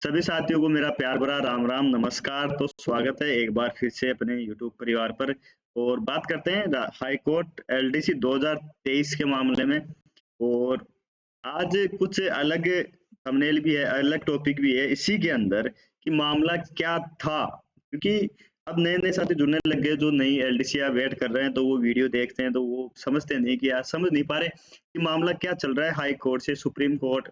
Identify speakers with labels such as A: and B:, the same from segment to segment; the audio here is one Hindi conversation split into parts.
A: सभी साथियों को मेरा प्यार भरा राम राम नमस्कार। तो स्वागत है एक बार फिर से अपने यूट्यूब परिवार पर। और बात करते हैं हाई कोर्ट एलडीसी 2023 के मामले में। और आज कुछ अलग थंबनेल भी है, अलग टॉपिक भी है इसी के अंदर कि मामला क्या था। क्योंकि अब नए नए साथी जुड़ने लग गए जो नई एलडीसी वेट कर रहे हैं, तो वो वीडियो देखते हैं तो वो समझते नहीं कि यार समझ नहीं पा रहे कि मामला क्या चल रहा है। हाई कोर्ट से सुप्रीम कोर्ट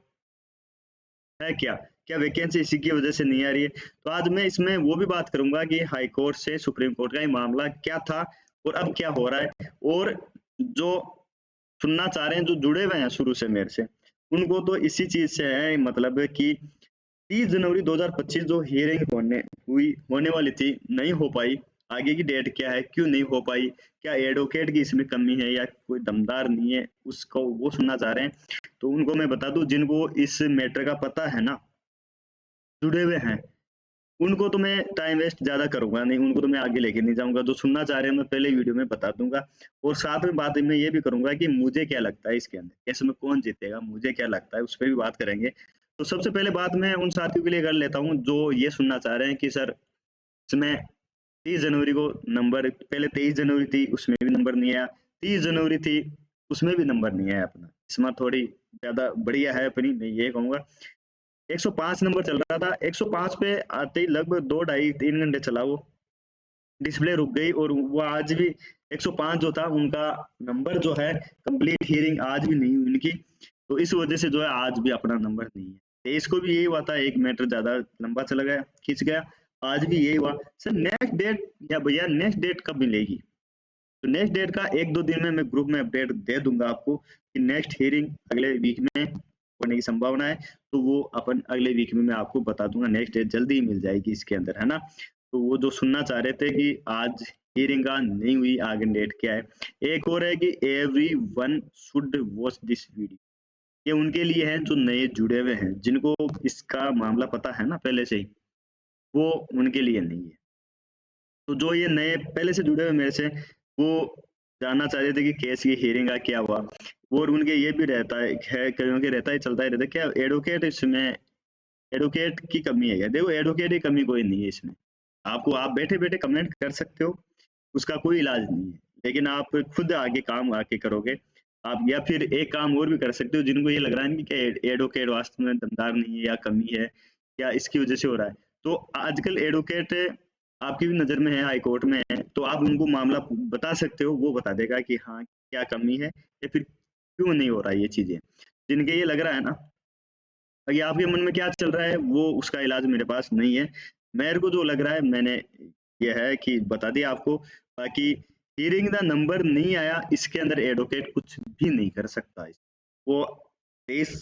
A: है क्या? क्या वैकेंसी इसी की वजह से नहीं आ रही है? तो आज मैं इसमें वो भी बात करूँगा कि हाई कोर्ट से सुप्रीम कोर्ट का ये मामला क्या था और अब क्या हो रहा है। और जो सुनना चाह रहे हैं, जो जुड़े हुए हैं शुरू से मेरे से, उनको तो इसी चीज़ से है मतलब है कि 30 जनवरी 2025 जो हियरिंग होने वाली थी, नहीं हो पाई। आगे की डेट क्या है? क्यों नहीं हो पाई? क्या एडवोकेट की इसमें कमी है या कोई दमदार नहीं है? उसको वो सुनना चाह रहे हैं। तो उनको मैं बता दूँ, जिनको इस मैटर का पता है ना, जुड़े हुए हैं, उनको तो मैं टाइम वेस्ट ज़्यादा करूँगा नहीं, उनको तो मैं आगे लेके नहीं जाऊँगा। जो सुनना चाह रहे हैं मैं पहले वीडियो में बता दूँगा। और साथ में बात मैं ये भी करूँगा कि मुझे क्या लगता है इसके अंदर, इसमें कौन जीतेगा, मुझे क्या लगता है, उस पे भी बात करेंगे। तो सबसे पहले बात मैं उन साथियों के लिए कर लेता हूँ जो ये सुनना चाह रहे हैं कि सर इसमें 30 जनवरी को नंबर, पहले 23 जनवरी थी उसमें भी नंबर नहीं आया, 30 जनवरी थी उसमें भी नंबर नहीं आया अपना। इसमें थोड़ी ज़्यादा बढ़िया है अपनी, मैं ये कहूँगा। 105 नंबर चल रहा था, 105 पे आते ही लगभग 2 ढाई 3 घंटे चला वो, डिस्प्ले रुक गई। और वो आज भी 105 जो था उनका नंबर जो है, कंप्लीट हियरिंग आज भी नहीं हुई उनकी। तो इस वजह से जो है आज भी अपना नंबर नहीं है। 23 को भी यही हुआ था, एक मैटर ज़्यादा लंबा चला गया, खिंच गया। आज भी यही हुआ। सर नेक्स्ट डेट या भैया नेक्स्ट डेट कब मिलेगी? तो नेक्स्ट डेट का 1-2 दिन में मैं ग्रुप में अपडेट दे दूंगा आपको कि नेक्स्ट हियरिंग अगले वीक में होने की संभावना है। तो वो अपन अगले वीक में मैं आपको बता दूंगा, नेक्स्ट डेट जल्दी ही मिल जाएगी इसके अंदर, है ना। तो वो जो सुनना चाह रहे थे कि आज हियरिंग का नहीं हुई, आगे डेट क्या है। एक और है कि every one should watch this video. ये उनके लिए है जो नए जुड़े हुए हैं, जिनको इसका मामला पता है ना पहले से ही, वो उनके लिए नहीं है। तो जो ये नए पहले से जुड़े हुए मेरे से, वो जानना चाह रहे थे कि केस की हियरिंग का क्या हुआ। और उनके ये भी रहता है कईयों के रहता है, चलता ही रहता है, क्या एडवोकेट इसमें, एडवोकेट की कमी है क्या? देखो एडवोकेट की कमी कोई नहीं है इसमें। आपको आप बैठे-बैठे कमेंट कर सकते हो, उसका कोई इलाज नहीं है। लेकिन आप खुद आगे काम आके करोगे। आप या फिर एक काम और भी कर सकते हो, जिनको ये लग रहा है ना कि क्या एडवोकेट वास्तव में दमदार नहीं है या कमी है, या इसकी वजह से हो रहा है। तो आजकल एडवोकेट आपकी भी नज़र में है, हाई कोर्ट में है, तो आप उनको मामला बता सकते हो, वो बता देगा कि हाँ, क्या कमी है या फिर क्यों नहीं हो रहा है ये चीज़ें। जिनके ये लग रहा है ना, बाकी आपके मन में क्या चल रहा है वो उसका इलाज मेरे पास नहीं है। मेरे को जो लग रहा है मैंने ये है कि बता दिया आपको। बाकी हियरिंग द नंबर नहीं आया, इसके अंदर एडवोकेट कुछ भी नहीं कर सकता। वो 23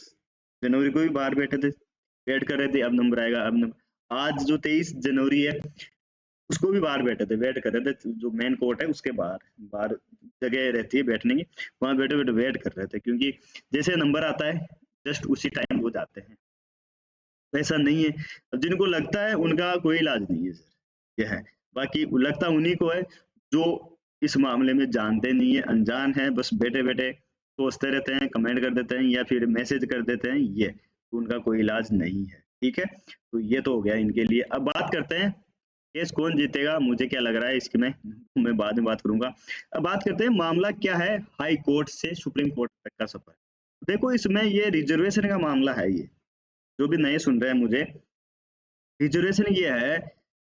A: जनवरी को भी बाहर बैठे थे, वेट कर रहे थे अब नंबर आएगा, अब नंबर। आज जो 23 जनवरी है उसको भी बाहर बैठे थे, वेट कर रहे थे, जो मेन कोर्ट है उसके बाहर, बाहर जगह रहती है बैठने की, वहाँ बैठे-बैठे वेट कर रहे थे। क्योंकि जैसे नंबर आता है जस्ट उसी टाइम वो जाते हैं। ऐसा नहीं है। अब जिनको लगता है उनका कोई इलाज नहीं है सर, ये है। बाकी लगता उन्हीं को है जो इस मामले में जानते नहीं है, अनजान हैं, बस बैठे-बैठे सोचते रहते हैं, कमेंट कर देते हैं या फिर मैसेज कर देते हैं ये, तो उनका कोई इलाज नहीं है, ठीक है? तो ये तो हो गया इनके लिए। अब बात करते हैं केस कौन जीतेगा, मुझे क्या लग रहा है इसके में, मैं बाद में बात करूँगा। अब बात करते हैं मामला क्या है, हाई कोर्ट से सुप्रीम कोर्ट तक का सफ़र। देखो इसमें ये रिज़र्वेशन का मामला है ये, जो भी नए सुन रहे हैं मुझे, रिजर्वेशन ये है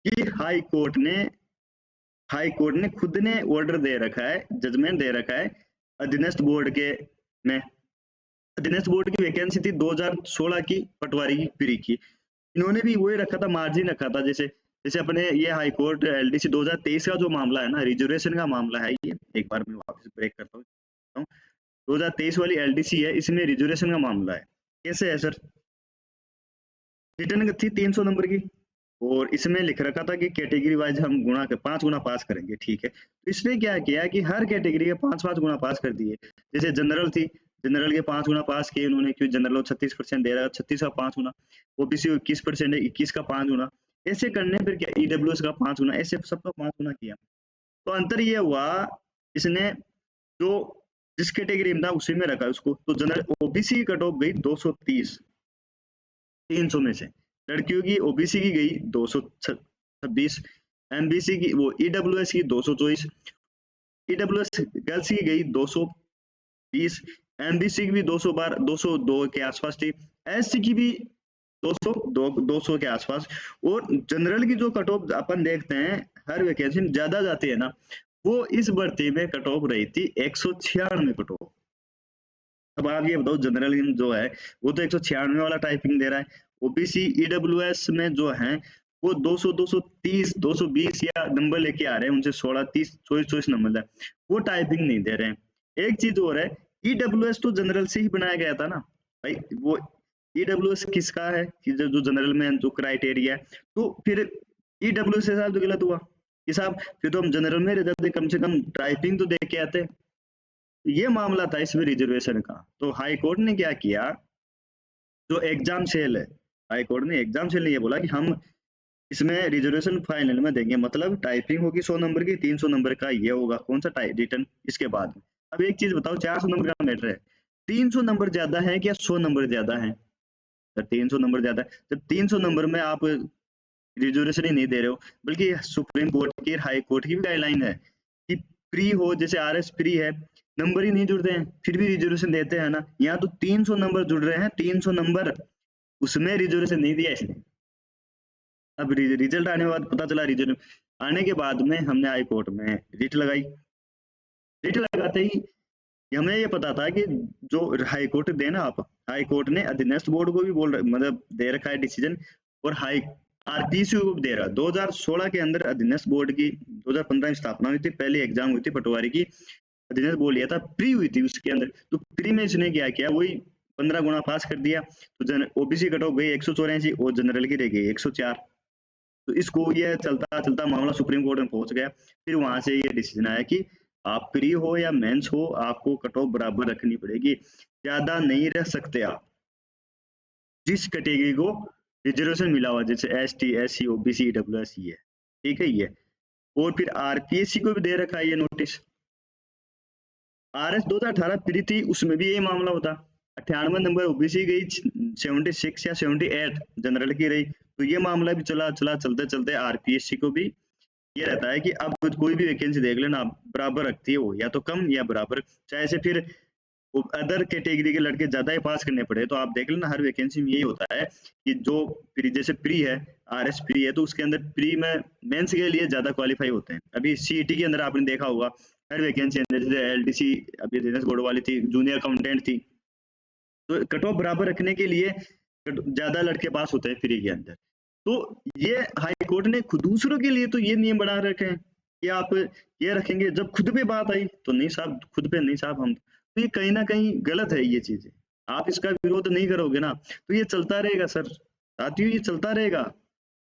A: कि हाई कोर्ट ने खुद ने ऑर्डर दे रखा है, जजमेंट दे रखा है अधीनस्थ बोर्ड के में। अधीनस्थ बोर्ड की वैकेंसी थी 2016 की, पटवारी की फ्री की। इन्होंने भी वही रखा था, मार्जिन रखा था। जैसे जैसे अपने ये हाई कोर्ट एलडीसी 2023 का जो मामला है ना, रिजर्वेशन का मामला है ये। एक बार मैं वापस ब्रेक करता हूँ। 2023 वाली एलडीसी है, इसमें रिजर्वेशन का मामला है। कैसे है सर? रिटर्न थी 300 नंबर की, और इसमें लिख रखा था कि कैटेगरी वाइज हम गुणा कर 5 गुना पास करेंगे, ठीक है। तो इसने क्या किया कि हर कैटेगरी के 5-5 गुना पास कर दिए। जैसे जनरल थी, जनरल के 5 गुना पास किए उन्होंने, क्योंकि जनरल 36% दे रहा है, 36 का 5 गुना। ओबीसी 21% है, 21 का 5 गुना। ऐसे करने फिर क्या ईडब्ल्यूएस का 5 गुना, ऐसे सबका 5 गुना किया। तो अंतर ये हुआ, इसने जो जिस कैटेगरी में था उसी में रखा उसको। तो जनरल ओबीसी की कट ऑफ गई 230 300 में से। लड़कियों की ओबीसी की गई 226, एमबीसी की वो ईडब्ल्यूएस की 224, ईडब्ल्यूएस गर्ल्स की गई 220, एमबीसी की भी 212 202 के आसपास थी, एससी की भी 200 के आसपास। और जनरल की जो कट ऑफ अपन देखते हैं हर वैकेंसी में ज्यादा जाती है ना, वो इस भर्ती में कट ऑफ रही थी 196 कट ऑफ। अब आप ये बताओ जनरल जो है वो तो 196 वाला टाइपिंग दे रहा है, ओबीसी ईडब्ल्यूएस में जो है वो 200 230 220 या नंबर लेके आ रहे हैं, उनसे 16 30 24 नंबर है, वो टाइपिंग नहीं दे रहे हैं। एक चीज और है, ईडब्ल्यूएस तो जनरल से ही बनाया गया था ना भाई, वो ईडब्ल्यूएस किसका है कि जो जनरल में जो क्राइटेरिया है, तो फिर ईडब्ल्यूएस के साथ तो गलत हुआ कि साहब फिर तो हम जनरल में रह जाते, कम से कम टाइपिंग तो देख के आते। ये मामला था इसमें रिजर्वेशन का। तो हाई कोर्ट ने क्या किया, जो एग्जाम सेल है, हाई कोर्ट ने एग्जाम सेल ने ये बोला कि हम इसमें रिजर्वेशन फाइनल में देंगे, मतलब टाइपिंग होगी 100 नंबर की, 300 नंबर का ये होगा कौन सा रिटर्न इसके बाद में। अब एक चीज बताओ, 400 नंबर का मैटर है, 300 नंबर ज्यादा है क्या 100 नंबर ज्यादा है? अगर 300 नंबर ज्यादा है, जब 300 नंबर में आप रिजर्वेशन ही नहीं दे रहे हो, बल्कि सुप्रीम कोर्ट की हाई कोर्ट की भी गाइडलाइन है कि प्री हो, जैसे आरएस प्री है, नंबर ही नहीं जुड़ते हैं फिर भी रिजर्वेशन देते हैं ना, यहाँ तो 300 नंबर जुड़ रहे हैं, 300 नंबर उसमें रिजर्वेशन नहीं दिया इसने। अब रिजल्ट आने के बाद पता चला, रिजल्ट आने के बाद में हमने हाई कोर्ट में रिट लगाई। रिट लगाते ही हमें ये पता था कि जो हाई कोर्ट देना, आप हाई कोर्ट ने अधीनस्थ बोर्ड को भी मतलब दे रखा है डिसीजन, और हाई आरपीसी को भी दे रहा है। 2016 के अंदर अधीनस्थ बोर्ड की 2015 में स्थापना हुई थी, पहली एग्जाम हुई थी पटवारी की, अधीनस्थ बोर्ड लिया था, प्री हुई थी उसके अंदर, तो प्री में इसने क्या किया, वही 15 गुना पास कर दिया, तो ओबीसी कट ऑफ गई 184 और जनरल की रह गई 104। तो इसको ये चलता चलता मामला सुप्रीम कोर्ट में पहुंच गया। फिर वहां से ये डिसीजन आया कि आप प्री हो या मेंस हो, आपको कट ऑफ बराबर रखनी पड़ेगी, ज्यादा नहीं रह सकते आप। जिस कैटेगरी को रिजर्वेशन मिला हुआ, जैसे एसटी एससी ओबीसी ईडब्ल्यूएस ये, ठीक है ये। और फिर आरपीएससी को भी दे रखा है ये नोटिस। आरएस 2018 प्री थी, उसमें भी यही मामला होता, 98 नंबर ओबीसी गई, 76 या 78 जनरल की रही, तो ये मामला भी चला चला चलते चलते आरपीएससी को भी ये रहता है कि अब कोई भी वैकेंसी देख लेना, बराबर रखती है वो, या तो कम या बराबर, चाहे से फिर अदर कैटेगरी के लड़के ज्यादा ही पास करने पड़े। तो आप देख लेना हर वैकेंसी में यही होता है कि जो प्री, जैसे प्री है, आरएस प्री है, तो उसके अंदर प्री में मेंस के लिए ज्यादा क्वालिफाई होते हैं। अभी सीईटी के अंदर आपने देखा होगा हर वैकेंसी अंदर, जैसे एलडीसी अभी बिजनेस बोर्ड वाली थी, जूनियर अकाउंटेंट थी, तो कट ऑफ बराबर रखने के लिए ज्यादा लड़के पास होते हैं फ्री के अंदर। तो ये हाई कोर्ट ने खुद दूसरों के लिए तो ये नियम बना रखे हैं कि आप ये रखेंगे, जब खुद पे बात आई तो नहीं साहब, खुद पे नहीं साहब हम, तो ये कहीं ना कहीं गलत है ये चीजें। आप इसका विरोध नहीं करोगे ना, तो ये चलता रहेगा सर, साथियों ये चलता रहेगा।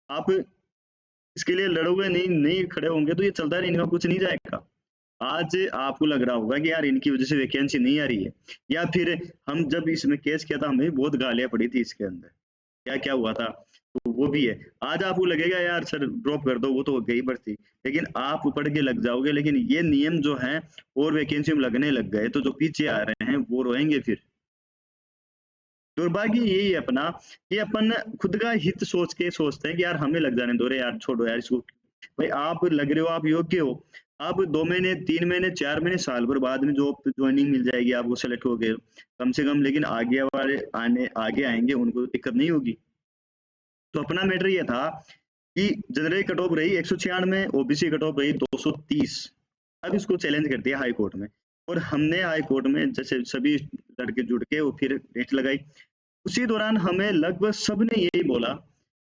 A: आप इसके लिए लड़ोगे नहीं, नहीं खड़े होंगे तो ये चलता रहेगा, कुछ नहीं जाएगा। आज आपको लग रहा होगा कि यार इनकी वजह से वैकेंसी नहीं आ रही है, या फिर हम जब इसमें केस किया था हमें बहुत गालियां पड़ी थी इसके अंदर, क्या क्या हुआ था, तो वो भी है। आज आपको लगेगा यार सर ड्रॉप कर दो, वो तो गई भर्ती, लेकिन आप पढ़ के लग जाओगे, लेकिन ये नियम जो है और वैकेंसी में लगने लग गए तो जो पीछे आ रहे हैं वो रोएंगे फिर। दुर्भाग्य यही है अपना कि अपन खुद का हित सोच के सोचते हैं कि यार हमें लग जाने दो रे यार, छोड़ो यार इसको, भाई आप लग रहे हो, आप योग्य हो, आप 2 महीने 3 महीने 4 महीने साल भर बाद में जॉब ज्वाइनिंग मिल जाएगी, आप वो सेलेक्ट हो गए कम से कम, लेकिन आगे वाले आगे आएंगे उनको दिक्कत नहीं होगी। तो अपना मैटर ये था कि जनरल कट ऑफ रही 196, ओबीसी कट ऑफ रही 230। अब इसको चैलेंज कर दिया हाई कोर्ट में, और हमने हाई कोर्ट में जैसे सभी लड़के जुड़ के वो फिर रेट लगाई। उसी दौरान हमें लगभग सबने यही बोला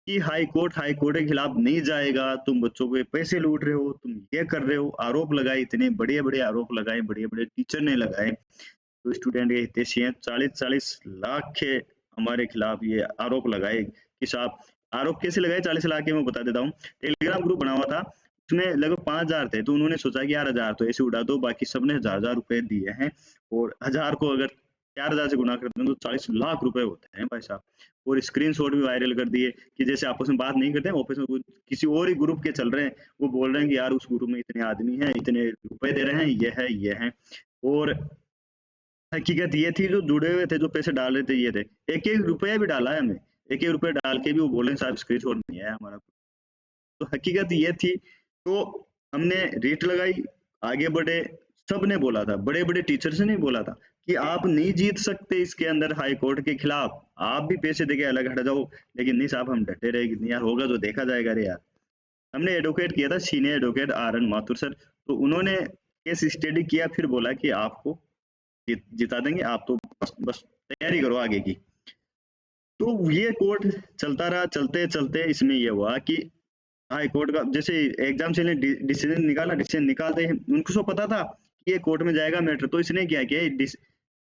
A: कि हाई कोर्ट के खिलाफ नहीं जाएगा, तुम बच्चों के पैसे लूट रहे हो, तुम ये कर रहे हो, आरोप लगाए, इतने बड़े बड़े आरोप लगाए, बड़े बड़े टीचर ने लगाए, तो स्टूडेंट के हितैषी हैं 40-40 लाख के हमारे खिलाफ ये आरोप लगाए कि साहब, आरोप कैसे लगाए 40 लाख के मैं बता देता हूँ। टेलीग्राम ग्रुप बना हुआ था, उसमें लगभग 5000 थे, तो उन्होंने सोचा कि यार 1000 तो ऐसे उड़ा दो, बाकी सबने 1000 रुपए दिए हैं, और 1000 को अगर 4000 से गुना करते हैं तो 40 लाख रुपए होते हैं भाई साहब। और स्क्रीनशॉट भी वायरल कर दिए कि जैसे आपस में बात नहीं करते हैं, ऑफिस में किसी और ही ग्रुप के चल रहे हैं, वो बोल रहे हैं कि यार उस ग्रुप में इतने आदमी हैं, इतने रुपए दे रहे हैं, ये है। और हकीकत ये थी जो जुड़े हुए थे, जो पैसे डाल रहे थे ये थे, एक एक रुपया भी डाला है हमें, 1-1 रुपए डाल के भी वो बोल रहे हैं साहब स्क्रीनशॉट नहीं आया हमारा। तो हकीकत ये थी, तो हमने रेट लगाई, आगे बढ़े। सबने बोला था, बड़े-बड़े टीचर्स ने बोला था कि आप नहीं जीत सकते इसके अंदर हाई कोर्ट के खिलाफ, आप भी पैसे देके अलग हट जाओ। लेकिन नहीं साहब, हम डटे रहे कि नहीं यार, होगा तो देखा जाएगा रे यार। हमने एडवोकेट किया था, senior advocate RN. Mathur sir, तो उन्होंने केस स्टडी किया, फिर बोला कि आपको जिता देंगे, आप तो बस तैयारी करो आगे की। तो ये कोर्ट चलता रहा, चलते चलते इसमें ये हुआ कि हाई कोर्ट का जैसे एग्जाम से डिसीजन निकाला, डिसीजन निकालते ही उनको सब पता था कि ये कोर्ट में जाएगा मैटर। तो इसने क्या किया,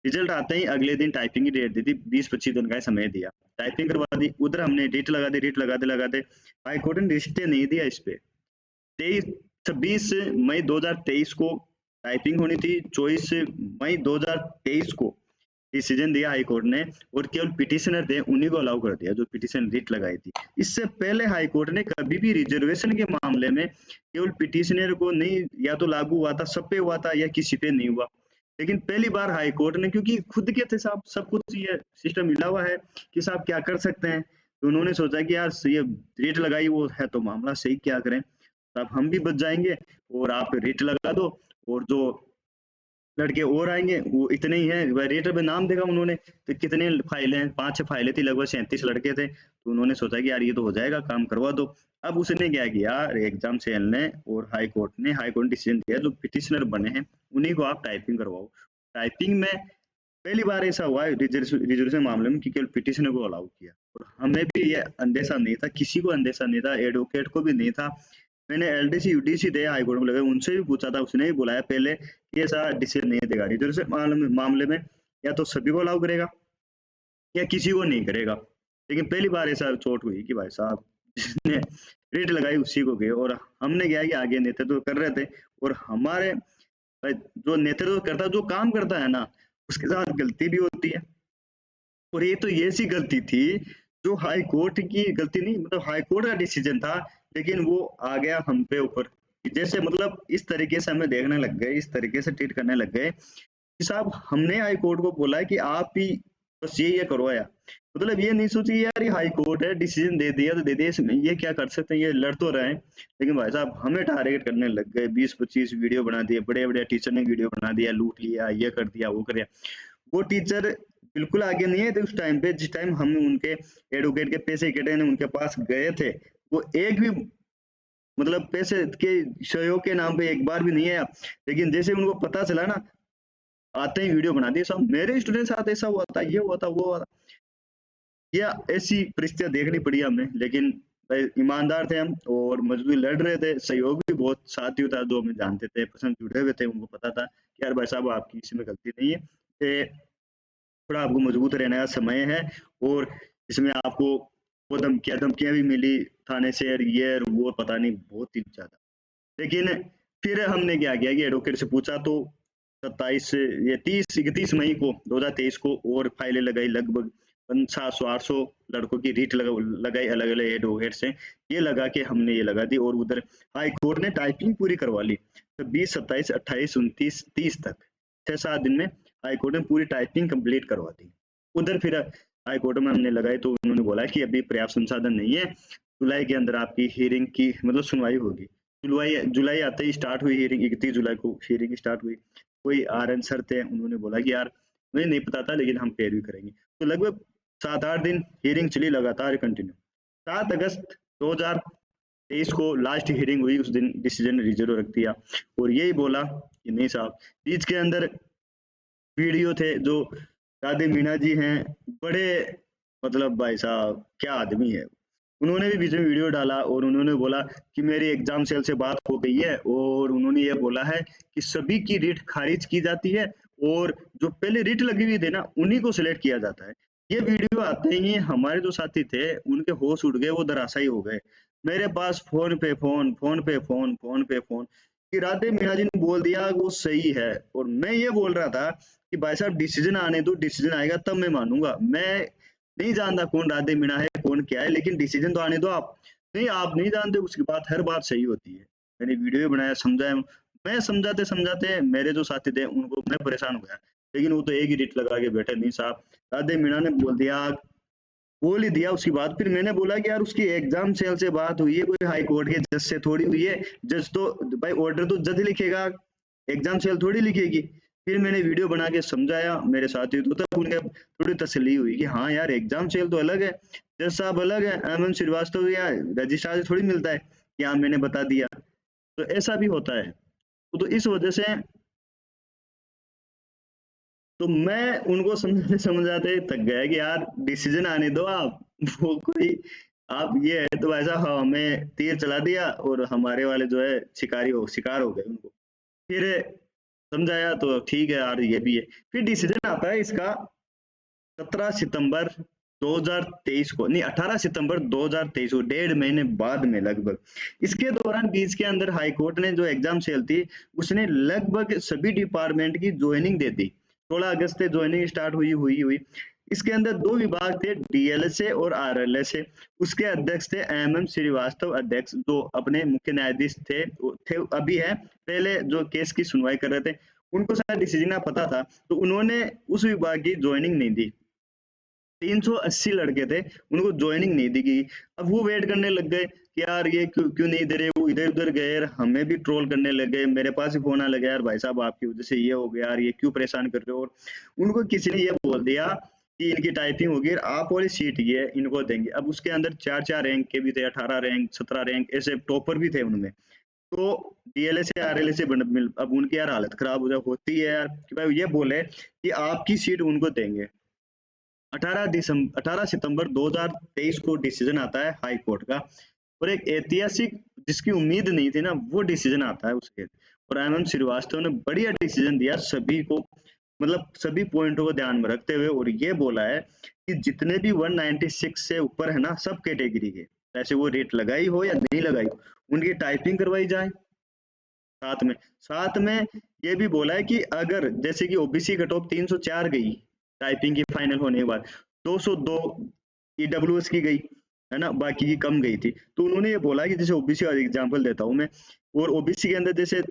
A: रिजल्ट आते ही अगले दिन टाइपिंग की डेट दी थी, 20-25 दिन का समय दिया, टाइपिंग करवा दी। उधर हमने डेट लगा दी, डेट लगाते हाई कोर्ट ने रिश्ते नहीं दिया इस पे। 26 मई 2023 को टाइपिंग होनी थी, 24 मई 2023 को डिसीजन दिया हाई कोर्ट ने, और केवल पिटिशनर थे उन्हीं को अलाउ कर दिया जो पिटिशन रिट लगाई थी। इससे पहले हाई कोर्ट ने कभी भी रिजर्वेशन के मामले में केवल पिटिशनर को नहीं, या तो लागू हुआ था, सब पे हुआ था, या किसी पे नहीं हुआ। लेकिन पहली बार हाई कोर्ट ने, क्योंकि खुद के थे साहब, सब कुछ ये सिस्टम मिला हुआ है कि साहब क्या कर सकते हैं, तो उन्होंने सोचा कि यार ये रेट लगाई वो है तो मामला सही, क्या करें, तब हम भी बच जाएंगे और आप रेट लगा दो, और जो लड़के और आएंगे वो इतने ही हैं। वेरिएटर में नाम देखा उन्होंने, तो कितने फाइलें हैं, 5-6 फाइलें थी, लगभग 37 लड़के थे। तो उन्होंने सोचा कि यार ये तो हो जाएगा, काम करवा दो। अब उसने क्या किया, एग्जाम सेल ने और हाई कोर्ट ने डिसीजन दिया, जो पिटिशनर बने हैं उन्हीं को आप टाइपिंग करवाओ। टाइपिंग में पहली बार ऐसा हुआ है रिजर्वेशन मामले में कि केवल पिटिशनर को अलाउ किया, और हमें भी ये अंदेशा नहीं था, किसी को अंदेशा नहीं था, एडवोकेट को भी नहीं था। मैंने एलडीसी यूडीसी थे हाई कोर्ट में लगे, उनसे भी पूछा था, उसने भी बुलाया पहले कि ऐसा डिसीजन नहीं देगा रिजर्वेशन मामले में, या तो सभी को अलाउ करेगा या किसी को नहीं करेगा। लेकिन पहली बार ऐसा चोट हुई कि भाई साहब जिसने रेट लगाई उसी को गए, और हमने क्या कि आगे नेतृत्व कर रहे थे, और हमारे जो नेतृत्व करता, जो काम करता है ना, उसके साथ गलती भी होती है। और ये तो ऐसी गलती थी जो हाई कोर्ट की गलती नहीं, मतलब हाई कोर्ट का डिसीजन था, लेकिन वो आ गया हम पे ऊपर। जैसे मतलब इस तरीके से हमें देखने लग गए, इस तरीके से ट्रीट करने लग गए कि साहब हमने हाई कोर्ट को बोला है कि आप ही बस ये करो यार। मतलब ये नहीं सोची यार ये हाई कोर्ट है, डिसीजन दे दिया तो दे दिया, इसमें ये क्या कर सकते हैं, ये लड़ तो रहे हैं। लेकिन भाई साहब हमें टारगेट करने लग गए, 20-25 वीडियो बना दिए, बड़े बड़े टीचर ने वीडियो बना दिया, लूट लिया, ये कर दिया, वो कर दिया। वो टीचर बिल्कुल आगे नहीं है थे उस टाइम पे, जिस टाइम हम उनके एडवोकेट के पैसे इकट्ठे उनके पास गए थे, वो एक भी मतलब पैसे के सहयोग के नाम पे एक बार भी नहीं आया। लेकिन जैसे उनको पता चला ना, आते ही वीडियो बना दिए, सब मेरे स्टूडेंट साथ ऐसा हुआ था, ये हुआ था, वो हुआ था। या ऐसी परिस्थितियां देखनी पड़ी हमें, लेकिन ईमानदार थे हम और मजदूरी लड़ रहे थे, सहयोग भी बहुत साथियों था, जो हमें जानते थे, पसंद जुड़े हुए थे, उनको पता था कि यार भाई साहब आपकी इसमें गलती नहीं है, ये थोड़ा आपको मजबूत रहने का समय है। और इसमें आपको वो धमकियां भी मिली थाने से, ये वो पता नहीं बहुत ही ज्यादा। लेकिन फिर हमने क्या किया कि एडवोकेट से पूछा, तो 31 मई को 2023 को और फाइलें लगाई, लगभग 700-800 लड़कों की रीट लगाई अलग अलग एडवोकेट से, ये लगा के हमने ये लगा दी। और उधर हाई कोर्ट ने टाइपिंग पूरी करवा ली, तो 20, 27, 28, 29, 30 तक 6-7 दिन में हाई कोर्ट ने पूरी टाइपिंग कंप्लीट करवा दी। उधर फिर हाई कोर्ट में हमने लगाई, तो उन्होंने बोला कि अभी पर्याप्त संसाधन नहीं है, जुलाई के अंदर आपकी हियरिंग की मतलब सुनवाई होगी। जुलाई आते ही स्टार्ट हुई हियरिंग, 31 जुलाई को हियरिंग स्टार्ट हुई। कोई आर.एन. सर थे, उन्होंने बोला कि यार मुझे नहीं पता था, लेकिन हम पैरवी करेंगे। तो लगभग 7-8 दिन हियरिंग चली लगातार कंटिन्यू। 7 अगस्त 2023 को लास्ट हियरिंग हुई, उस दिन डिसीजन रिजर्व रख दिया, और यही बोला कि नहीं साहब, बीच के अंदर वीडियो थे, जो दादी मीना जी हैं, बड़े मतलब भाई साहब क्या आदमी है, उन्होंने भी बीच में वीडियो डाला, और उन्होंने बोला कि मेरी एग्जाम सेल से बात हो गई है, और उन्होंने ये बोला है कि सभी की रिट खारिज की जाती है, और जो पहले रिट लगी हुई थे ना उन्हीं को सिलेक्ट किया जाता है। ये वीडियो आते ही हमारे जो साथी थे उनके होश उड़ गए, वो धराशायी हो गए। मेरे पास फोन पे फोन, फोन पे फोन, फोन पे फोन, कि राधे मीना जी ने बोल दिया वो सही है, और मैं ये बोल रहा था कि भाई साहब डिसीजन आने दो, डिसीजन आएगा तब मैं मानूंगा। मैं नहीं जानता कौन राधे मीणा है, कौन क्या है, लेकिन डिसीजन तो आने दो आप। नहीं, आप नहीं जानते, उसकी बात हर बात सही होती है। मैंने वीडियो भी बनाया, समझाया, मैं समझाते समझाते मेरे जो साथी थे उनको मैं परेशान हो गया, लेकिन वो तो एक ही रिट लगा के बैठे, नहीं साहब राधे मीणा ने बोल दिया बोल ही दिया उसकी बात। फिर मैंने बोला कि यार उसकी एग्जाम सेल से बात हुई है, कोई हाई कोर्ट के जज से थोड़ी हुई है। जज तो भाई ऑर्डर तो जज लिखेगा, एग्जाम सेल थोड़ी लिखेगी। फिर मैंने वीडियो बना के समझाया मेरे साथी तो तब उनके थोड़ी तसल्ली हुई कि हाँ यार एग्जाम सेल तो अलग है, जज साहब अलग है, एमएम श्रीवास्तव या रजिस्ट्रार से थोड़ी मिलता है कि हाँ मैंने बता दिया। तो ऐसा भी होता है। तो इस वजह से तो मैं उनको समझाते समझाते थक गया कि यार डिसीजन आने दो आप। वो कोई आप ये है तो ऐसा हाँ हमें तीर चला दिया और हमारे वाले जो है शिकार हो गए उनको। फिर समझाया तो ठीक है यार ये भी है। फिर डिसीजन आता है इसका 17 सितंबर 2023 को, नहीं 18 सितंबर 2023 को, 1.5 महीने बाद में लगभग। इसके दौरान बीच के अंदर हाई कोर्ट ने जो एग्जाम सेल थी उसने लगभग सभी डिपार्टमेंट की ज्वाइनिंग दे दी। 16 अगस्त से ज्वाइनिंग स्टार्ट हुई। इसके अंदर दो विभाग थे, डीएलएसए और आरएलएसए। उसके अध्यक्ष थे एमएम श्रीवास्तव, अध्यक्ष जो अपने मुख्य न्यायाधीश थे अभी है, पहले जो केस की सुनवाई कर रहे थे। उनको सारा डिसीजन पता था तो उन्होंने उस विभाग की ज्वाइनिंग नहीं दी। 380 लड़के थे, उनको ज्वाइनिंग नहीं दी गई। अब वो वेट करने लग गए कि यार ये क्यों क्यों नहीं दे रहे, वो इधर उधर गए, हमें भी ट्रोल करने लग गए, मेरे पास भी फोन आ लगा यार भाई साहब आपकी वजह से ये हो गया यार, ये क्यों परेशान कर रहे हो। और उनको किसी ने ये बोल दिया कि इनकी टाइपिंग होगी, आप वाली सीट ये इनको देंगे। अब उसके अंदर 4-4 रैंक के भी थे, 18 रैंक 17 रैंक ऐसे टॉपर भी थे उनमें। तो डीएलए से आरएलए से अब उनकी यार हालत खराब हो जा होती है यार कि भाई ये बोले कि आपकी सीट उनको देंगे। 18 सितंबर 2023 को डिसीजन आता है हाई कोर्ट का, और एक ऐतिहासिक जिसकी उम्मीद नहीं थी ना वो डिसीजन आता है उसके। और एमएम श्रीवास्तव ने बढ़िया डिसीजन दिया सभी को, मतलब सभी पॉइंटों को ध्यान में रखते हुए, और ये बोला है कि जितने भी 196 से ऊपर है ना सब कैटेगरी के, ऐसे वो रेट लगाई हो या नहीं लगाई हो, उनकी टाइपिंग करवाई जाए। साथ में ये भी बोला है कि अगर जैसे कि ओबीसी कट ऑफ 304 गई टाइपिंग की फाइनल होने के बाद, 202 ईडब्ल्यूएस की गई है ना, बाकी की कम गई थी। तो उन्होंने ये बोला कि जैसे ओबीसी का एग्जांपल देता हूं मैं, और ओबीसी के अंदर जैसे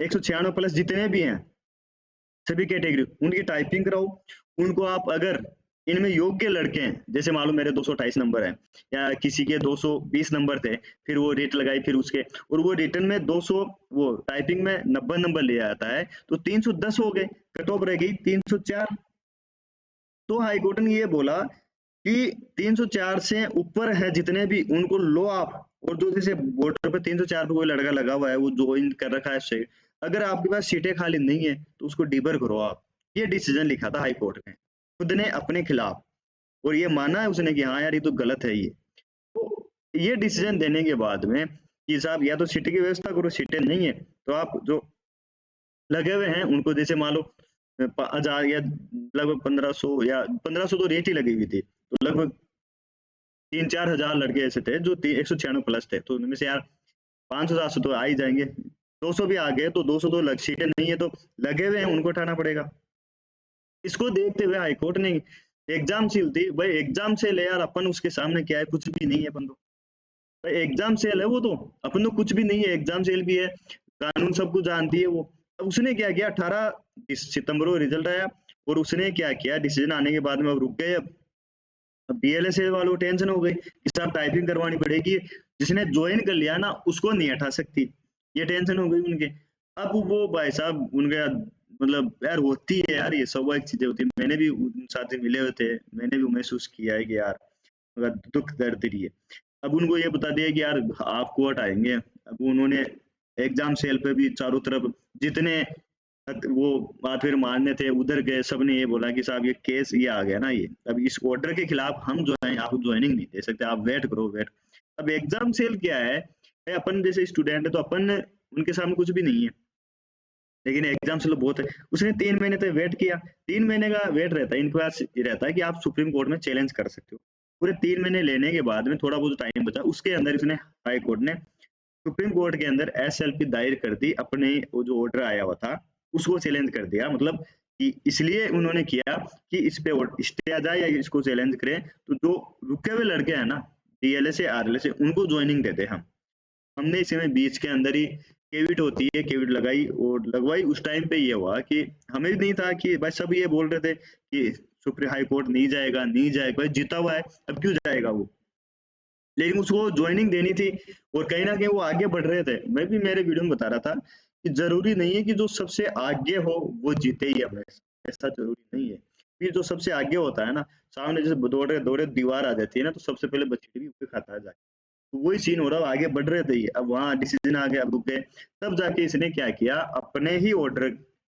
A: 196 प्लस जितने भी हैं सभी कैटेगरी, उनकी टाइपिंग कराओ। उनको आप अगर इनमें योग्य लड़के हैं, जैसे मालूम मेरे 228 नंबर है या किसी के 220 नंबर थे, फिर वो रेट लगाई, फिर उसके और वो रिटर्न में 200, वो टाइपिंग में 90 नंबर ले आता है तो 310 हो गए, कट ऑफ रह गई 304। तो हाईकोर्ट ने ये बोला कि 304 से ऊपर है जितने भी उनको लो आप, और जो जैसे बॉर्डर पे 304 पे कोई लड़का लगा हुआ है वो ज्वाइन कर रखा है से, अगर आपके पास सीटें खाली नहीं है तो उसको डिबर करो आप। ये डिसीजन लिखा था हाई कोर्ट ने खुद ने अपने खिलाफ, और ये माना है उसने कि हाँ यार ये तो गलत है ये। तो ये डिसीजन देने के बाद में कि साहब या तो सीटें की व्यवस्था करो, सीटें नहीं है तो आप जो लगे हुए हैं उनको जैसे मान लो 1000 या लगभग 1500 या 1500 तो रेट ही लगी हुई थी, तो लगभग 3-4 हजार लड़के ऐसे थे जो 196 प्लस थे, तो उनमें से यार 500-700 तो आ ही जाएंगे, 200 भी आ गए तो 200 तो लग सीटें नहीं है तो लगे हुए हैं उनको उठाना पड़ेगा। इसको देखते हुए हाईकोर्ट ने एग्जाम सील थी भाई, एग्जाम से ले यार अपन उसके सामने क्या है, कुछ भी नहीं है अपन तो, भाई एग्जाम सेल है वो तो, अपन तो कुछ भी नहीं है, एग्जाम सेल भी है, कानून सब कुछ जानती है वो। अब उसने क्या किया, 18 सितंबर को रिजल्ट आया और उसने क्या किया, डिसीजन आने के बाद में अब रुक गए। अब डीएलएसए वालों को टेंशन हो गई कि साहब टाइपिंग करवानी पड़ेगी, जिसने ज्वाइन कर लिया ना उसको नहीं हटा सकती, ये टेंशन हो गई उनके। अब वो भाई साहब उनके मतलब यार होती है यार, ये स्वाभाविक चीजें होती है, मैंने भी उन साथ मिले हुए थे, मैंने भी महसूस किया है कि यार मगर दुख दर्द रही है। अब उनको ये बता दिया कि यार आप कोर्ट आएंगे। अब उन्होंने एग्जाम सेल पे भी चारों तरफ जितने वो बात फिर मानने थे उधर गए, सबने ये बोला कि साहब ये केस ये आ गया ना, ये अब इस ऑर्डर के खिलाफ हम जो है आप ज्वाइनिंग नहीं दे सकते, आप वेट करो वेट। अब एग्जाम सेल क्या है, अपन जैसे स्टूडेंट है तो अपन उनके सामने कुछ भी नहीं है, लेकिन एग्जाम सेल बहुत है। उसने 3 महीने तक वेट किया, 3 महीने का वेट रहता है इनके पास, ये रहता है कि आप सुप्रीम कोर्ट में चैलेंज कर सकते हो। पूरे 3 महीने लेने के बाद में थोड़ा बहुत टाइम बचा, उसके अंदर इसने हाई कोर्ट ने सुप्रीम कोर्ट के अंदर एसएलपी दायर कर दी, अपने वो जो ऑर्डर आया हुआ था उसको चैलेंज कर दिया। मतलब कि इसलिए उन्होंने किया कि इस पे स्टे आ जाए या इसको चैलेंज करें, तो जो रुके हुए लड़के हैं ना डीएलए से आरएलए से उनको ज्वाइनिंग दे दे हम। हमने इसमें बीच के अंदर ही केविट होती है, केविट लगाई और लगवाई। उस टाइम पे ये हुआ कि हमें भी नहीं था कि भाई सब ये बोल रहे थे कि सुप्रीम हाई कोर्ट नहीं जाएगा, नहीं जाएगा, भाई जीता हुआ है, अब क्यों जाएगा वो? लेकिन उसको ज्वाइनिंग देनी थी और कहीं ना कहीं वो आगे बढ़ रहे थे। मैं भी मेरे वीडियो में बता रहा था कि जरूरी नहीं है कि जो सबसे आगे हो वो जीते ही हमेशा, ऐसा जरूरी नहीं है। फिर जो सबसे आगे होता है ना, सामने जैसे दौड़े दौड़े दीवार आ जाती है ना, तो सबसे पहले बचीटी भी वही खाता है जाके। तो वही सीन हो रहा है, आगे बढ़ रहे थे ये, अब वहां डिसीजन आ गया, अब रुक गए। तब जाके इसने क्या किया, अपने ही ऑर्डर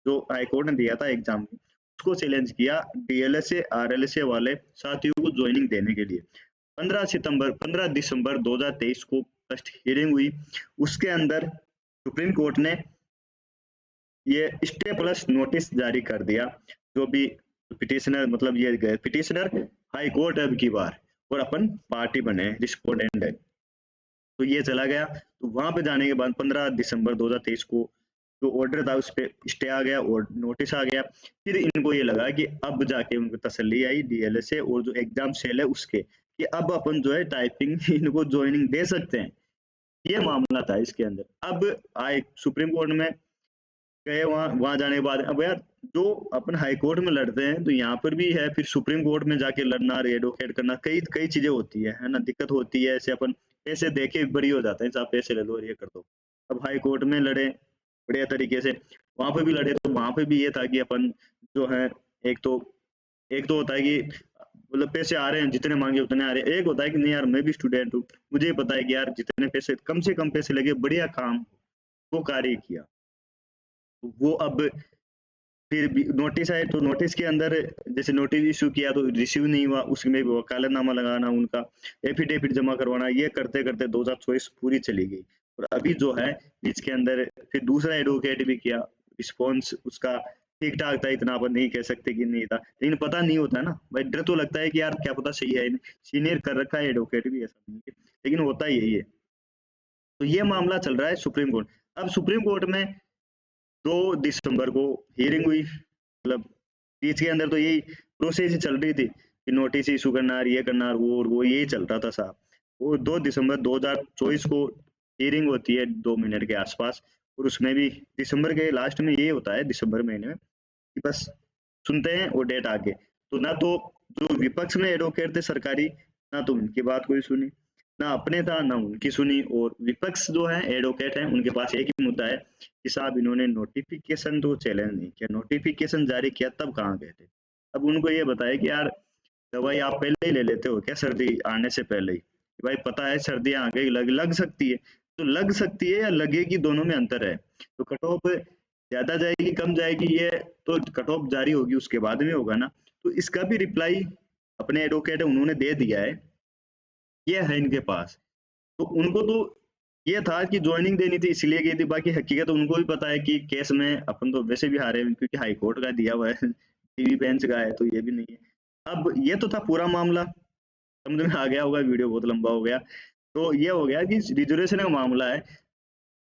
A: जो हाईकोर्ट ने दिया था एग्जाम में, उसको चैलेंज किया डीएलएसए आरएलएसए वाले साथियों को ज्वाइनिंग देने के लिए। 15 दिसंबर 2023 को फर्स्ट हियरिंग हुई। उसके अंदर सुप्रीम कोर्ट ने ये स्टे प्लस नोटिस जारी कर दिया। जो भी पिटिशनर, मतलब ये गए पिटिशनर हाई कोर्ट अब की बार, और अपन पार्टी बने, रिस्पोंडेंट है, तो ये चला गया। तो वहां पे जाने के बाद 15 दिसंबर 2023 को जो ऑर्डर था उस पर स्टे आ गया और नोटिस आ गया। फिर इनको ये लगा कि अब जाके उनको तसल्ली आई डीएलएसए और जो एग्जाम सेल है उसके, कि अब अपन जो है टाइपिंग इनको ज्वाइनिंग दे सकते हैं। ये मामला था इसके अंदर। अब आए सुप्रीम कोर्ट में गए, वहां वहां जाने के बाद अब यार जो अपन हाई कोर्ट में लड़ते हैं तो यहाँ पर भी है, फिर सुप्रीम कोर्ट में जाके लड़ना, एडवोकेट करना, कई कई चीजें होती है ना, दिक्कत होती है। ऐसे अपन पैसे देके बरी हो जाते हैं, आप पैसे ले लो और ये कर दो। अब हाई कोर्ट में लड़े बढ़िया तरीके से, वहां पे भी लड़े, तो वहां पे भी ये था कि अपन जो है, एक तो होता है कि मतलब पैसे आ रहे हैं, जितने मांगे उतने आ रहे हैं। एक होता है कि नहीं यार मैं भी स्टूडेंट हूँ, मुझे पता है कि यार जितने पैसे, कम से कम पैसे लगे, बढ़िया काम वो कार्य किया। वो अब फिर नोटिस आए, तो नोटिस के अंदर जैसे नोटिस इशू किया तो रिसीव नहीं हुआ, उसमें भी वकालतनामा लगाना, उनका एफिडेविट जमा करवाना, ये करते करते 2024 पूरी चली गई। और अभी जो है इसके अंदर फिर दूसरा एडवोकेट भी किया, रिस्पॉन्स उसका ठीक ठाक था, इतना अपन नहीं कह सकते कि नहीं था, लेकिन पता नहीं होता है ना भाई, डर तो लगता है कि यार क्या पता सही है, सीनियर कर रखा है एडवोकेट भी, ऐसा नहीं है, लेकिन होता यही है। तो ये मामला चल रहा है सुप्रीम कोर्ट। अब सुप्रीम कोर्ट में 2 दिसंबर को हियरिंग हुई, मतलब बीच के अंदर तो यही प्रोसेस ही चल रही थी कि नोटिस इशू करना, ये करना, वो और वो, यही चल रहा था साहब। वो 2 दिसंबर 2024 को हियरिंग होती है 2 मिनट के आसपास, और उसमें भी दिसंबर के लास्ट में ये होता है, दिसंबर महीने में, कि बस सुनते हैं और डेट आगे। तो ना तो जो विपक्ष में एडवोकेट थे सरकारी, ना तो उनकी बात कोई सुनी, ना अपने था ना उनकी सुनी। और विपक्ष जो है एडवोकेट हैं, उनके पास एक ही मुद्दा है कि साहब इन्होंने नोटिफिकेशन तो चैलेंज नहीं किया, नोटिफिकेशन जारी किया तब कहाँ गए थे। अब उनको ये बताया कि यार दवाई आप पहले ही ले लेते हो क्या, सर्दी आने से पहले ही, कि भाई पता है सर्दियां आ गई, लग सकती है, तो लग सकती है या लगेगी, दोनों में अंतर है। तो कट ऑफ ज्यादा जाएगी कम जाएगी, ये तो कट ऑफ जारी होगी उसके बाद में होगा ना। तो इसका भी रिप्लाई अपने एडवोकेट है उन्होंने दे दिया है, ये है इनके पास। तो उनको तो ये था कि ज्वाइनिंग देनी थी इसलिए गई थी, बाकी हकीकत उनको भी पता है कि केस में अपन तो वैसे भी हारे हैं, क्योंकि हाई कोर्ट का दिया हुआ है, टीवी बेंच का है, तो ये भी नहीं है। अब ये तो था पूरा मामला, समझ में आ गया होगा, वीडियो बहुत लंबा हो गया। तो ये हो गया कि रिजर्वेशन का मामला है।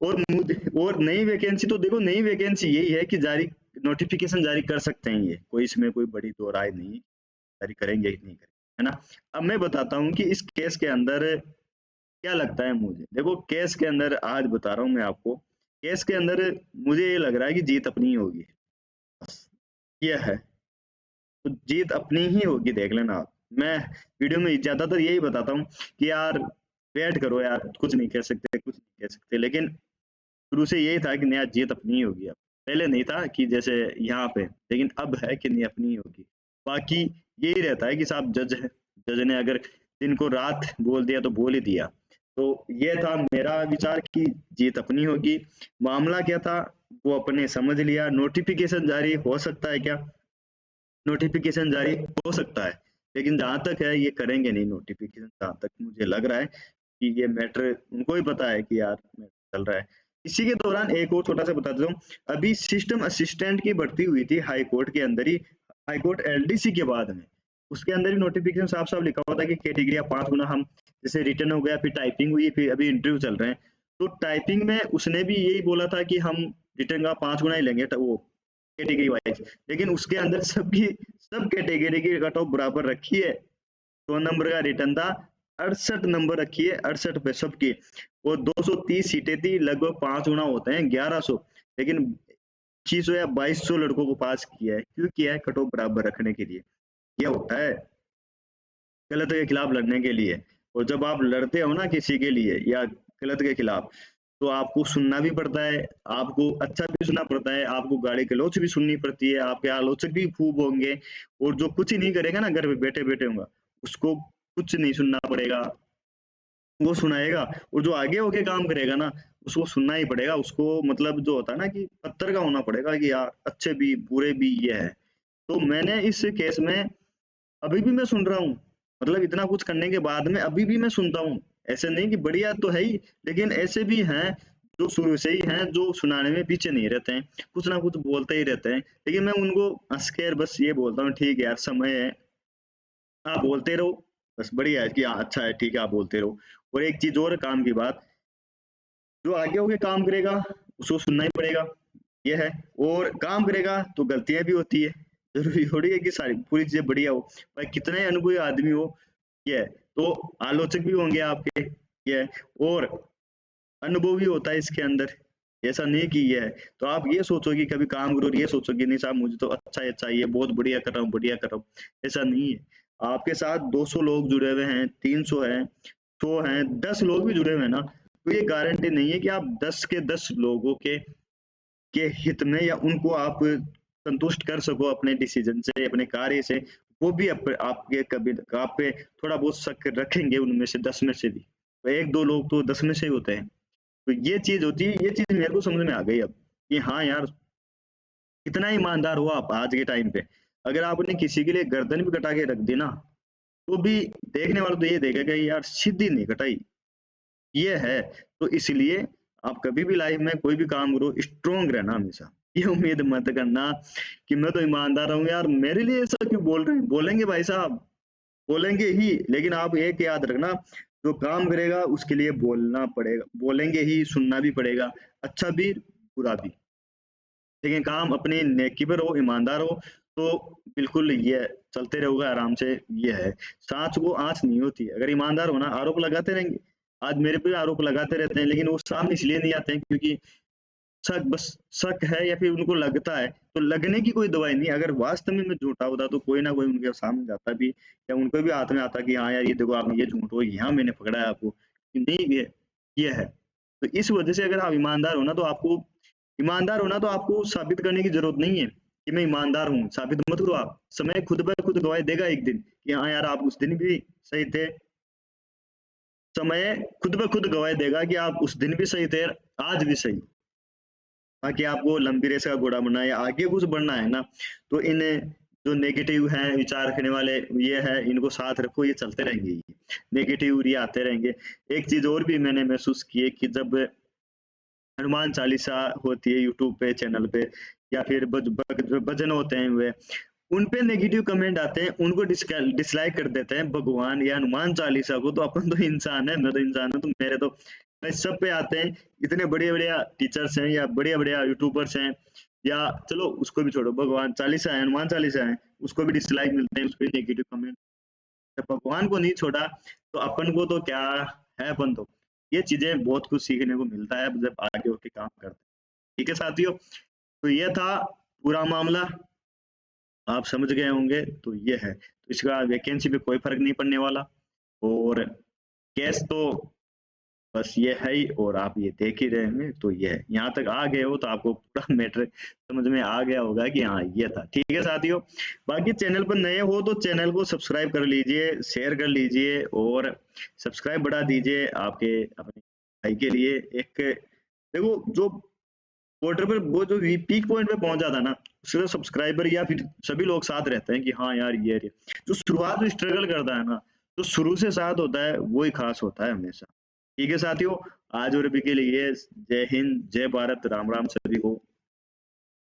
A: और नई वैकेंसी, तो देखो नई वैकेंसी यही है कि जारी नोटिफिकेशन जारी कर सकते हैं, ये कोई इसमें कोई बड़ी दो राय नहीं, जारी करेंगे ही नहीं करेंगे, है ना। अब मैं बताता हूँ कि इस केस के अंदर क्या लगता है मुझे। देखो केस के अंदर आज बता रहा हूँ मैं आपको, केस के अंदर मुझे ये लग रहा है कि जीत अपनी ही होगी, बस ये है, तो जीत अपनी ही होगी, देख लेना आप। मैं वीडियो में ज्यादातर यही बताता हूँ कि यार वेट करो यार, कुछ नहीं कह सकते, कुछ नहीं कह सकते, लेकिन शुरू से यही था कि नया जीत अपनी ही होगी। अब पहले नहीं था कि जैसे यहाँ पे, लेकिन अब है कि नहीं अपनी ही होगी। बाकी यही रहता है कि साहब जज है, जज ने अगर दिन को रात बोल दिया तो बोल ही दिया। तो ये था मेरा विचार कि जीत अपनी होगी। मामला क्या था वो अपने समझ लिया। नोटिफिकेशन जारी हो सकता है क्या, नोटिफिकेशन जारी हो सकता है, लेकिन जहां तक है ये करेंगे नहीं नोटिफिकेशन, जहां तक मुझे लग रहा है कि ये मैटर उनको ही पता है कि यार चल रहा है। इसी के दौरान एक और छोटा सा बता देता हूँ, अभी सिस्टम असिस्टेंट की भर्ती हुई थी हाई कोर्ट के अंदर ही, हाई कोर्ट एलडीसी के बाद में, उसके अंदर ही नोटिफिकेशन साफ साफ लिखा हुआ था कि कैटेगरी 5 गुना, हम जैसे रिटर्न हो गया, फिर टाइपिंग हुई, फिर अभी इंटरव्यू चल रहे हैं। तो टाइपिंग में उसने भी यही बोला था कि हम रिटर्न का 5 गुना ही लेंगे, तो वो कैटेगरी वाइज, लेकिन उसके अंदर सबकी सब कैटेगरी की कट ऑफ बराबर रखी है। 100 नंबर का रिटर्न था, 68 नंबर रखी है, 68 पे सबकी। वो 230 सीटें थी, लगभग 5 गुना होते हैं 1100, लेकिन 2100 या 2200 लड़कों को पास किया है। क्यों किया है, कट ऑफ बराबर रखने के लिए। ये होता है गलत के खिलाफ लड़ने के लिए। और जब आप लड़ते हो ना किसी के लिए या गलत के खिलाफ, तो आपको सुनना भी पड़ता है, आपको अच्छा भी सुनना पड़ता है, आपको गाली गलौच भी सुननी पड़ती है, आपके आलोचक भी खूब होंगे, और जो कुछ ही नहीं करेगा ना घर पे बैठे-बैठे होगा, उसको कुछ नहीं सुनना पड़ेगा, वो सुनाएगा। और जो आगे होके काम करेगा ना, उसको सुनना ही पड़ेगा, उसको मतलब जो होता है ना कि पत्थर का होना पड़ेगा कि यार अच्छे भी, बुरे भी ये है। तो मैंने इस केस में अभी भी मैं सुन रहा हूँ, मतलब इतना कुछ करने के बाद में अभी भी मैं सुनता हूँ। ऐसे नहीं कि बढ़िया तो है ही, लेकिन ऐसे भी हैं जो शुरू से ही हैं जो सुनाने में पीछे नहीं रहते हैं, कुछ ना कुछ बोलते ही रहते हैं। लेकिन मैं उनको हंस के बस ये बोलता हूँ, ठीक है यार, समय है, आप बोलते रहो, बस बढ़िया है कि हाँ अच्छा है, ठीक है आप बोलते रहो। और एक चीज और काम की बात, जो आगे होके काम करेगा उसको सुनना ही पड़ेगा, ये है। और काम करेगा तो गलतियां भी होती है, जरूरी थोड़ी है कि सारी पूरी चीजें बढ़िया हो, भाई कितने अनुभवी आदमी हो, ये है। तो आलोचक भी होंगे आपके, ये है। और अनुभव भी होता है इसके अंदर, ऐसा नहीं कि ये है। तो आप ये सोचो कि कभी काम करो और ये सोचो कि नहीं साहब मुझे तो अच्छा ये चाहिए, बहुत बढ़िया कर रहा हूँ, बढ़िया कर रहा हूँ, ऐसा नहीं है। आपके साथ 200 लोग जुड़े हुए हैं, 300 हैं, 100 हैं, 10 लोग भी जुड़े हुए हैं ना, तो ये गारंटी नहीं है कि आप 10 के 10 लोगों के हित में या उनको आप संतुष्ट कर सको अपने डिसीजन से, अपने कार्य से। वो भी आपके कभी आप पे थोड़ा बहुत शक रखेंगे, उनमें से 10 में से भी, तो 1-2 लोग तो 10 में से ही होते हैं। तो ये चीज होती है, ये चीज मेरे को समझ में आ गई अब कि हाँ यार, कितना ईमानदार हो आप आज के टाइम पे। अगर आपने किसी के लिए गर्दन भी कटा के रख दी ना, तो भी देखने वाला तो ये देखेगा कि यार सीधी नहीं कटाई, ये है। तो इसलिए आप कभी भी लाइफ में कोई भी काम करो, स्ट्रोंग रहना हमेशा। ये उम्मीद मत करना कि मैं तो ईमानदार हूँ यार, मेरे लिए ऐसा क्यों बोल रहे हैं। बोलेंगे भाई साहब, बोलेंगे ही, लेकिन आप एक याद रखना, जो काम करेगा उसके लिए बोलना पड़ेगा, बोलेंगे ही, सुनना भी पड़ेगा, अच्छा भी बुरा भी। लेकिन काम अपने नेकी पर हो, ईमानदार हो, तो बिल्कुल ये चलते रहोगे आराम से। ये है, सांच को आँच नहीं होती। अगर ईमानदार हो ना, आरोप लगाते रहेंगे, आज मेरे पे आरोप लगाते रहते हैं, लेकिन वो सामने इसलिए नहीं आते हैं क्योंकि शक, बस शक है या फिर उनको लगता है। तो लगने की कोई दवाई नहीं, अगर वास्तव में मैं झूठा होता तो कोई ना कोई उनके सामने जाता भी, या उनको भी हाथ में आता कि हाँ यार ये देखो आपने ये झूठ हो, यहाँ मैंने पकड़ा है आपको कि नहीं, ये है। तो इस वजह से अगर आप ईमानदार हो ना, तो आपको ईमानदार होना, तो आपको साबित करने की जरूरत नहीं है कि मैं ईमानदार हूँ, साबित मत करो आप। समय खुद ब खुद गवाही देगा एक दिन कि हाँ यार आप उस दिन भी सही थे। समय खुद ब खुद गवाही देगा कि आप उस दिन भी सही थे, आज भी सही। बाकी आपको लंबी रेस का घोड़ा बनना है या आगे कुछ बढ़ना है ना, तो इन जो नेगेटिव हैं विचार रखने वाले, ये है, इनको साथ रखो, ये चलते रहेंगे, ये नेगेटिव ये आते रहेंगे। एक चीज और भी मैंने महसूस की है कि जब हनुमान चालीसा होती है यूट्यूब पे चैनल पे, या फिर भजन होते हैं वे, उन पे नेगेटिव कमेंट आते हैं, उनको डिसलाइक कर देते हैं भगवान या हनुमान चालीसा को। तो अपन तो इंसान है, मैं तो इंसान हूँ, तो मेरे तो भाई सब पे आते हैं। इतने बढ़िया बढ़िया टीचर्स हैं या बढ़िया बढ़िया यूट्यूबर्स हैं, या चलो उसको भी छोड़ो, भगवान चालीसा है, हनुमान चालीसा है, उसको भी डिसलाइक मिलते हैं, उसको भी नेगेटिव कमेंट। जब भगवान को नहीं छोड़ा तो अपन को तो क्या है, अपन तो ये चीजें बहुत कुछ सीखने को मिलता है जब आगे होके काम करते हैं। ठीक है साथियों, तो ये था पूरा मामला, आप समझ गए होंगे। तो ये है, तो इसका वैकेंसी पे कोई फर्क नहीं पड़ने वाला। और कैश तो बस ये है ही, और आप ये देख ही रहे होंगे। तो ये है, यहाँ तक आ गए हो तो आपको पूरा मैटर समझ में आ गया होगा कि हाँ ये था। ठीक है साथियों, बाकी चैनल पर नए हो तो चैनल को सब्सक्राइब कर लीजिए, शेयर कर लीजिए, और सब्सक्राइब बढ़ा दीजिए आपके अपने भाई के लिए। एक देखो, जो बॉर्डर पर वो जो पीक पॉइंट पे पहुंच जाता है ना, उससे तो सब्सक्राइबर या फिर सभी लोग साथ रहते हैं कि हाँ यार ये जो शुरुआत में स्ट्रगल करता है ना, जो शुरू से साथ होता है वही खास होता है हमेशा। ठीक है साथियों, आज और अभी के लिए जय हिंद, जय भारत, राम राम सभी को।